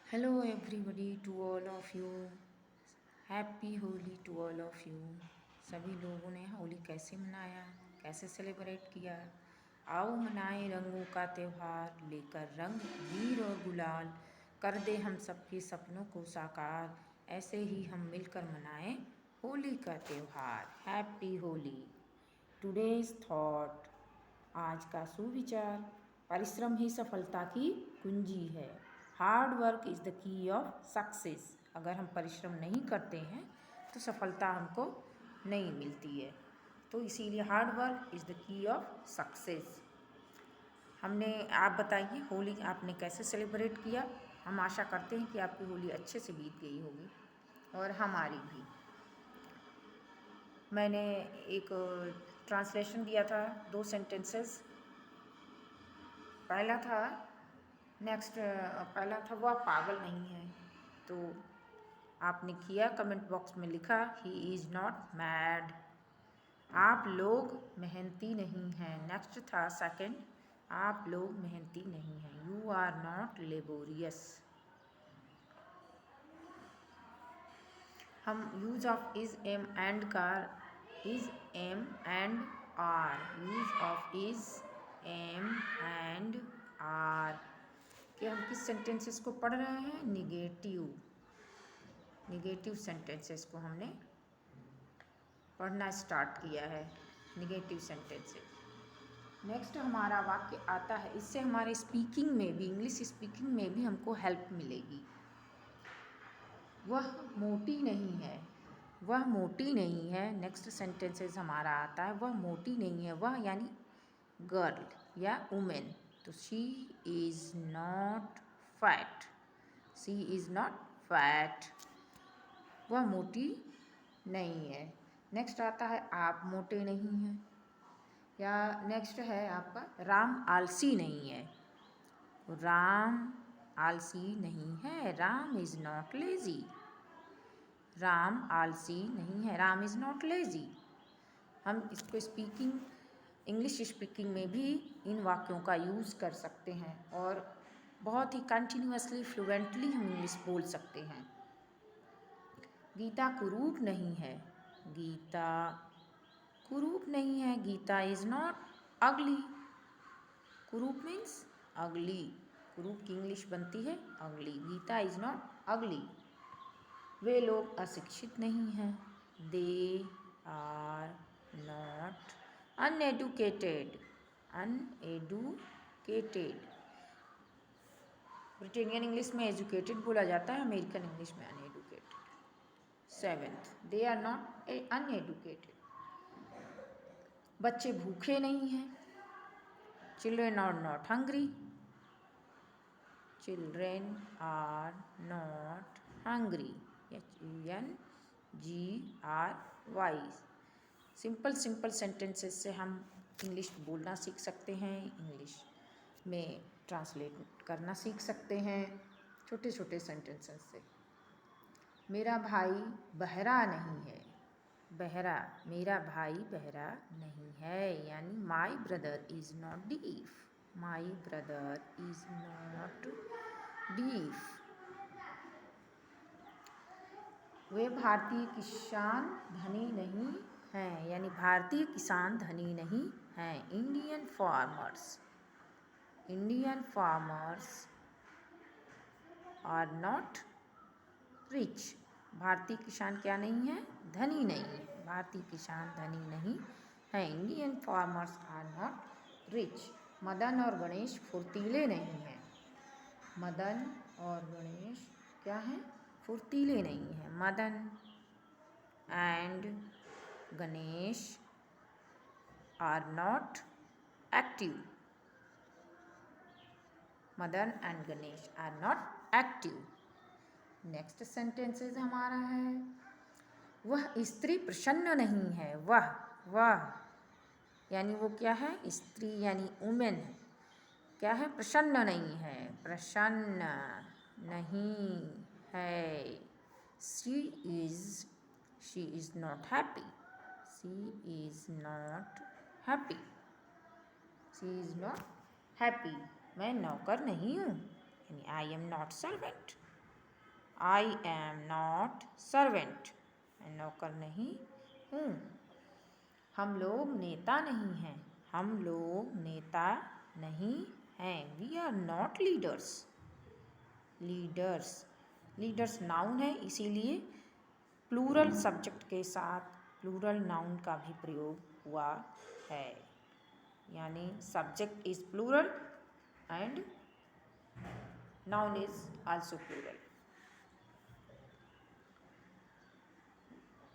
Hello, everybody, to all of you. Happy Holi to all of you. सभी लोगों ने होली कैसे मनाया, कैसे सेलिब्रेट किया। आओ मनाएं रंगों का त्यौहार, लेकर रंग वीर और गुलाल, कर दे हम सबके सपनों को साकार। ऐसे ही हम मिलकर मनाएं होली का त्यौहार। हैप्पी होली। टुडेज थॉट, आज का सुविचार, परिश्रम ही सफलता की कुंजी है। Hard work is the key of success. अगर हम परिश्रम नहीं करते हैं तो सफलता हमको नहीं मिलती है। तो इसीलिए hard work is the key of success. आप बताइए होली आपने कैसे सेलिब्रेट किया। हम आशा करते हैं कि आपकी होली अच्छे से बीत गई होगी और हमारी भी। मैंने एक ट्रांसलेशन दिया था, 2 सेंटेंसेस। पहला था वह पागल नहीं है, तो आपने किया, कमेंट बॉक्स में लिखा ही इज़ नॉट मैड। आप लोग मेहनती नहीं हैं। नेक्स्ट था सेकंड, आप लोग मेहनती नहीं हैं, यू आर नॉट लेबोरियस। हम use of is am and का, is am and are, use of is am and are कि हम किस सेंटेंसेस को पढ़ रहे हैं, निगेटिव सेंटेंसेस को हमने पढ़ना स्टार्ट किया है, निगेटिव सेंटेंसेस। नेक्स्ट हमारा वाक्य आता है, इससे हमारे स्पीकिंग में भी, इंग्लिश स्पीकिंग में भी हमको हेल्प मिलेगी। वह मोटी नहीं है, वह मोटी नहीं है। नेक्स्ट सेंटेंसेस हमारा आता है, वह मोटी नहीं है, वह यानी गर्ल या वुमेन, तो she is not fat, she is not fat, वह मोटी नहीं है। नेक्स्ट आता है आप मोटे नहीं हैं, या नेक्स्ट है आपका राम आलसी नहीं है, राम आलसी नहीं है, Ram is not lazy, Ram आलसी नहीं है, राम इज़ नॉट लेज़ी। हम इसको इंग्लिश स्पीकिंग में भी इन वाक्यों का यूज़ कर सकते हैं और बहुत ही कंटिन्यूअसली फ्लुएंटली हम इंग्लिश बोल सकते हैं। गीता कुरूप नहीं है, गीता कुरूप नहीं है, गीता इज़ नॉट अगली। कुरूप मीन्स अगली, कुरूप की इंग्लिश बनती है अगली, गीता इज़ नॉट अगली। वे लोग अशिक्षित नहीं हैं, they are not uneducated, uneducated. Britannian English में एजुकेटेड बोला जाता है, अमेरिकन इंग्लिश में uneducated. 7th, they are not uneducated. बच्चे भूखे नहीं हैं, children are not hungry, children are not hungry, HUNGRY। Simple sentences से हम इंग्लिश बोलना सीख सकते हैं, इंग्लिश में ट्रांसलेट करना सीख सकते हैं छोटे छोटे सेंटेंसेस से। मेरा भाई बहरा नहीं है, बहरा, मेरा भाई बहरा नहीं है, यानी my brother is not deaf, my brother is not deaf. वे भारतीय किसान धनी नहीं हैं, यानी भारतीय किसान धनी नहीं हैं, Indian farmers are not rich. भारतीय किसान क्या नहीं है, धनी नहीं है, भारतीय किसान धनी नहीं है, Indian farmers are not rich. Madan और गणेश फुर्तीले नहीं हैं, मदन और गणेश क्या हैं, फुर्तीले नहीं हैं, Madan and Ganesh are not active, Madan and Ganesh are not active. Next sentences हमारा है, वह स्त्री प्रसन्न नहीं है, वह यानी वो क्या है, स्त्री यानी वुमेन क्या है, प्रसन्न नहीं है, प्रसन्न नहीं है। She is not happy, she is not happy, she is not happy. मैं नौकर नहीं हूँ, यानी I am not servant, I am not servant, मैं नौकर नहीं हूँ। हम लोग नेता नहीं हैं, हम लोग नेता नहीं हैं। We are not leaders, leaders, leaders noun है, इसीलिए प्लूरल सब्जेक्ट के साथ प्लूरल नाउन का भी प्रयोग हुआ है, यानी subject is plural and noun is also plural.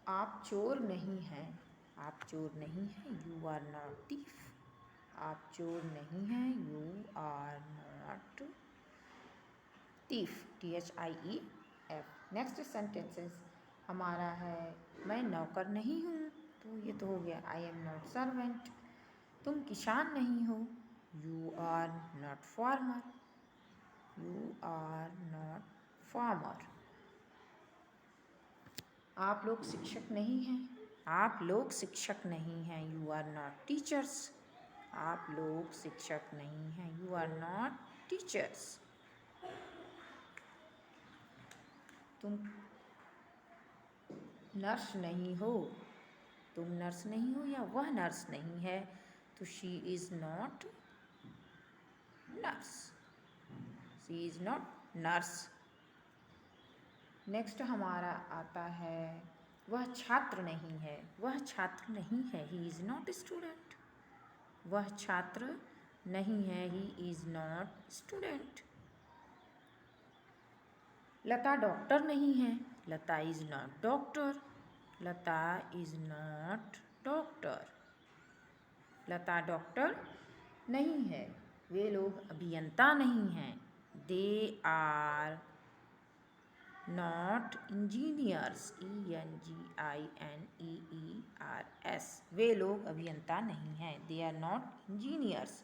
आप चोर नहीं हैं, आप चोर नहीं हैं, यू आर नॉट थीफ। आप चोर नहीं हैं, you are not thief, THIEF। Next sentences हमारा है मैं नौकर नहीं हूँ, तो ये तो हो गया आई एम नॉट सर्वेंट। तुम किसान नहीं हो, you are not farmer, you are not farmer. आप लोग शिक्षक नहीं हैं, आप लोग शिक्षक नहीं हैं, यू आर नॉट टीचर्स। आप लोग शिक्षक नहीं हैं, यू आर नॉट टीचर्स। तुम नर्स नहीं हो, तुम नर्स नहीं हो या वह नर्स नहीं है, तो she is not nurse, she is not nurse. Next हमारा आता है वह छात्र नहीं है, वह छात्र नहीं है, ही इज़ नॉट स्टूडेंट। वह छात्र नहीं है, he is not student. Lata doctor नहीं है, Lata is not doctor, Lata is not doctor. Lata doctor नहीं है, वे लोग अभियंता नहीं हैं, they are not engineers, ENGINEERS। वे लोग अभियंता नहीं हैं, they are not engineers.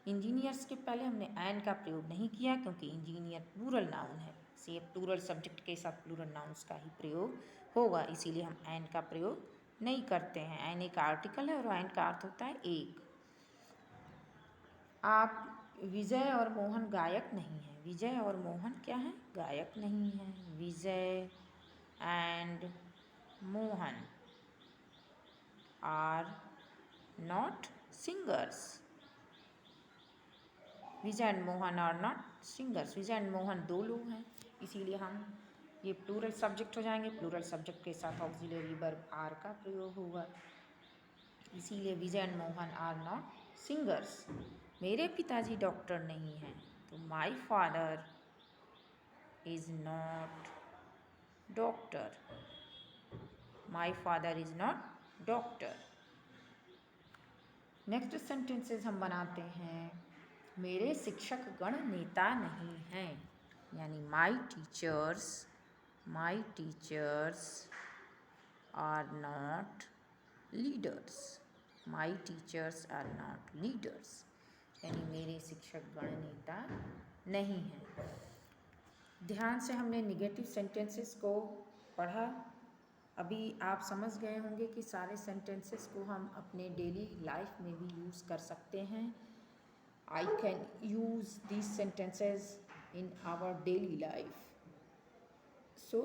Engineers के पहले हमने एन का प्रयोग नहीं किया क्योंकि इंजीनियर प्लूरल नाउन है, से प्लूरल सब्जेक्ट के साथ प्लूरल नाउन्स का ही प्रयोग होगा, इसीलिए हम एन का प्रयोग नहीं करते हैं। एन एक आर्टिकल है और एन का अर्थ होता है एक। आप विजय और मोहन गायक नहीं हैं, विजय और मोहन क्या है, गायक नहीं हैं। Vijay and Mohan are not singers, Vijay and Mohan are not singers. Vijay and Mohan दो लोग हैं, इसीलिए हम ये प्लूरल सब्जेक्ट हो जाएंगे, प्लूरल सब्जेक्ट के साथ ऑक्सिलरी वर्ब आर का प्रयोग होगा, इसीलिए Vijay and Mohan are not singers. मेरे पिताजी डॉक्टर नहीं हैं, तो my father is not doctor, my father is not doctor. Next sentences हम बनाते हैं मेरे शिक्षक गण नेता नहीं हैं, यानी my teachers are not leaders, my teachers are not leaders, यानी मेरे शिक्षक गण नेता नहीं हैं। ध्यान से हमने निगेटिव सेंटेंसेस को पढ़ा, अभी आप समझ गए होंगे कि सारे सेंटेंसेस को हम अपने डेली लाइफ में भी यूज़ कर सकते हैं। I can use these sentences in our daily life. So,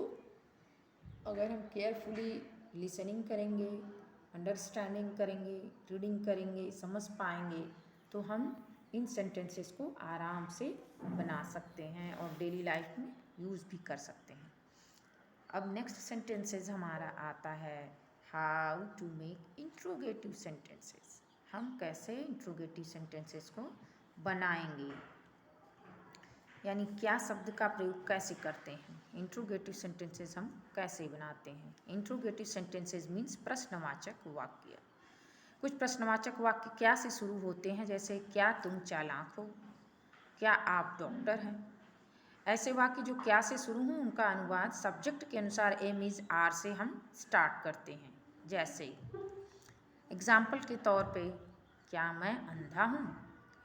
अगर हम केयरफुली लिसनिंग करेंगे, अंडरस्टैंडिंग करेंगे, रीडिंग करेंगे, समझ पाएंगे, तो हम इन सेंटेंसेस को आराम से बना सकते हैं और डेली लाइफ में यूज़ भी कर सकते हैं। अब नेक्स्ट सेंटेंसेस हमारा आता है how to make interrogative sentences. हम कैसे इंट्रोगेटिव सेंटेंसेस को बनाएंगे, यानी क्या शब्द का प्रयोग कैसे करते हैं, इंट्रोगेटिव सेंटेंसेस हम कैसे बनाते हैं। इंट्रोगेटिव सेंटेंसेस मीन्स प्रश्नवाचक वाक्य। कुछ प्रश्नवाचक वाक्य क्या से शुरू होते हैं, जैसे क्या तुम चालाक हो, क्या आप डॉक्टर हैं। ऐसे वाक्य जो क्या से शुरू हों उनका अनुवाद सब्जेक्ट के अनुसार एम इज़ आर से हम स्टार्ट करते हैं। जैसे एग्जाम्पल के तौर पे क्या मैं अंधा हूँ,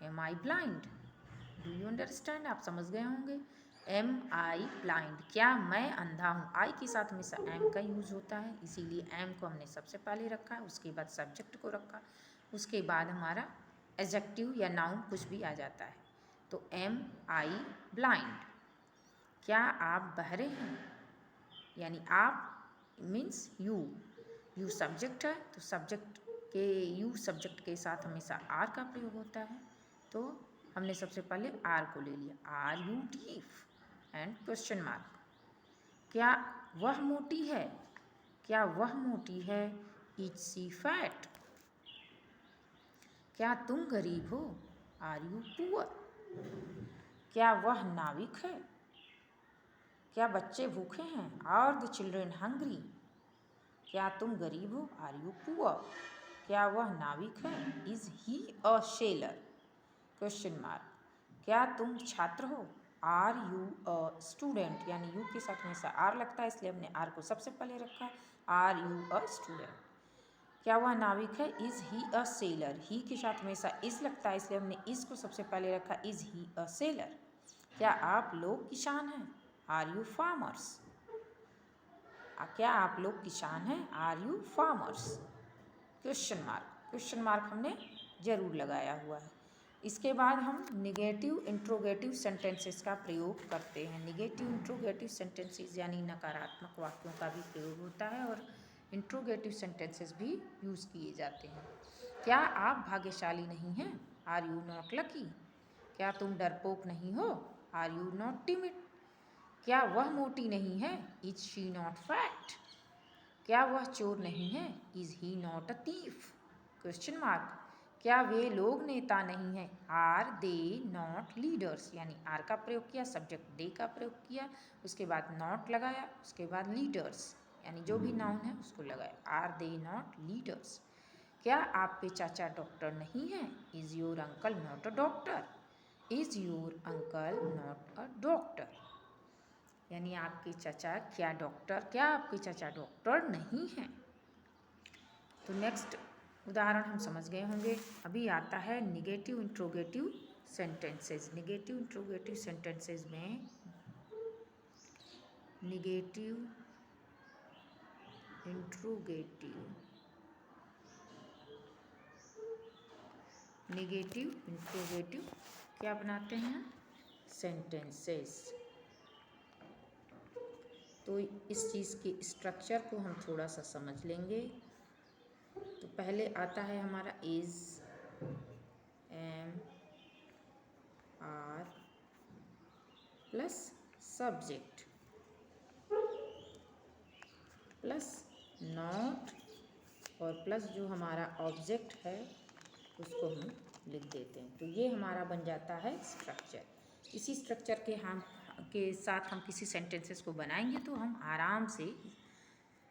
am I blind, do you understand, आप समझ गए होंगे। एम आई ब्लाइंड, क्या मैं अंधा हूँ, आई के साथ हमेशा एम का यूज़ होता है, इसीलिए एम को हमने सबसे पहले रखा, उसके बाद सब्जेक्ट को रखा, उसके बाद हमारा एडजेक्टिव या नाउन कुछ भी आ जाता है। तो एम आई ब्लाइंड। क्या आप बहरे हैं, यानी आप मीन्स यू, यू सब्जेक्ट है तो सब्जेक्ट के यू सब्जेक्ट के साथ हमेशा आर का प्रयोग होता है, तो हमने सबसे पहले आर को ले लिया, are you deaf and question mark. क्या वह मोटी है, क्या वह मोटी है, इज सी फैट। क्या तुम गरीब हो, आर यू पुअर। क्या वह नाविक है, क्या बच्चे भूखे हैं, आर द चिल्ड्रेन हंग्री। क्या तुम गरीब हो, आर यू पुअर। क्या वह नाविक है, is he a seller, question mark. क्या तुम छात्र हो, आर यू अ स्टूडेंट, यानी यू के साथ हमेशा आर लगता है इसलिए हमने आर को सबसे पहले रखा, आर यू अ स्टूडेंट। क्या वह नाविक है, इज ही अ सेलर, ही के साथ हमेशा इज लगता है इसलिए हमने इज को सबसे पहले रखा, इज ही अ सेलर। क्या आप लोग किसान हैं, आर यू फार्मर्स। क्या आप लोग किसान हैं, are you farmers, question mark. Question mark हमने जरूर लगाया हुआ है। इसके बाद हम निगेटिव इंट्रोगेटिव सेंटेंसेस का प्रयोग करते हैं। निगेटिव इंट्रोगेटिव सेंटेंसेस यानी नकारात्मक वाक्यों का भी प्रयोग होता है और इंट्रोगेटिव सेंटेंसेस भी यूज़ किए जाते हैं। क्या आप भाग्यशाली नहीं हैं, आर यू नॉट लकी। क्या तुम डरपोक नहीं हो, आर यू नॉट टिमिड। क्या वह मोटी नहीं है, इज शी नॉट फैट। क्या वह चोर नहीं है, is he not a thief, question mark. क्या वे लोग नेता नहीं हैं, आर दे नॉट लीडर्स, यानी आर का प्रयोग किया, सब्जेक्ट दे का प्रयोग किया, उसके बाद नॉट लगाया, उसके बाद लीडर्स यानी जो भी नाउन है उसको लगाया, आर दे नॉट लीडर्स। क्या आपके चाचा डॉक्टर नहीं हैं, is your uncle not a doctor. Is your uncle not a doctor, यानी आपके चाचा क्या आपके चाचा डॉक्टर नहीं हैं। तो नेक्स्ट उदाहरण हम समझ गए होंगे। अभी आता है negative interrogative sentences. Negative interrogative sentences में निगेटिव इंट्रोगेटिव क्या बनाते हैं, सेंटेंसेस। तो इस चीज़ के स्ट्रक्चर को हम थोड़ा सा समझ लेंगे। तो पहले आता है हमारा is, am, are plus subject plus not और प्लस जो हमारा ऑब्जेक्ट है उसको हम लिख देते हैं। तो ये हमारा बन जाता है स्ट्रक्चर। इसी स्ट्रक्चर के साथ हम किसी सेंटेंसेस को बनाएंगे तो हम आराम से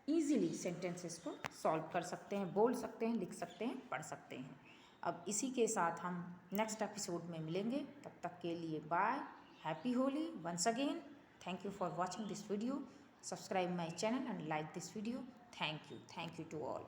ईजिली सेंटेंसेस को सॉल्व कर सकते हैं, बोल सकते हैं, लिख सकते हैं, पढ़ सकते हैं। अब इसी के साथ हम नेक्स्ट एपिसोड में मिलेंगे। तब तक के लिए bye, happy Holi once again. Thank you for watching this video. Subscribe my channel and like this video. Thank you to all.